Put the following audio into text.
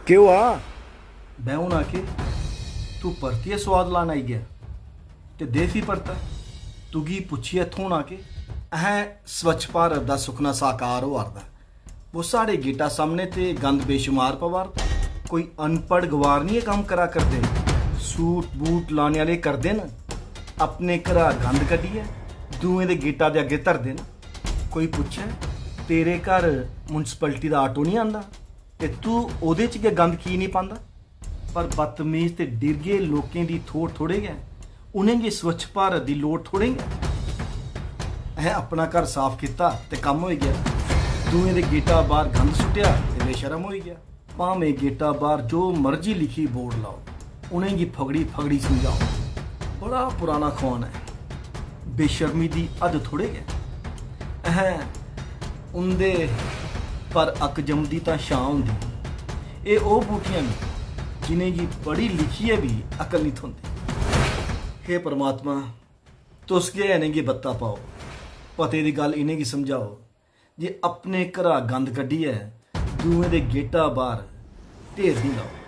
क्यों आ बैहूं ना के तू परतियै स्वाद लान आई गया ते देसी परता तुगी पुच्छिए थों ना के अहें स्वच्छ भारत दा सुखना साकार होआरदा वो साढ़े गेटा सामने ते गंद बेशुमार पवारदा कोई अनपढ़ गवार नहीं कम करा करदे सूट बूट लाने वाले करदे न अपने घरा गंद कड्डियै दूएं दे गेटा दे अग्गे धरदे न कोई पुच्छे तेरे घर म्युनिसिपैलिटी दा आटो नहीं आंदा ते तू ओहदे च गै गंद की नहीं पांदा पर बदतमीज ते डिरगे लोकें दी थोड़ थोड़े गै उनेंगी स्वच्छ भारत दी लोड़ थोड़े गै अहें अपना घर साफ किया ते कम हो गया दूएं दे गेटा बाहर गंद सुट्टिया ते बेशरम हो गया भावें गेटा बाहर जो मर्जी लिखी बोर्ड लाओ उनेंगी फगड़ी फगड़ी समझाओ बड़ा पुराना खौन है बेशर्मी दी हद थोड़े गै अहें उंदे पर अक जमदी तां छां हुंदी एह् ओह् बूटियां न जिनेंगी पढ़ी लिखियै भी अकल नहीं थ्होंदी हे परमात्मा तुस गै इनेंगी बत्ता पाओ पते दी गल इनेंगी समझाओ जे अपने घरा गंद कड्डियै दूएं दे गेटा बाहर ढेर नहीं लाओ।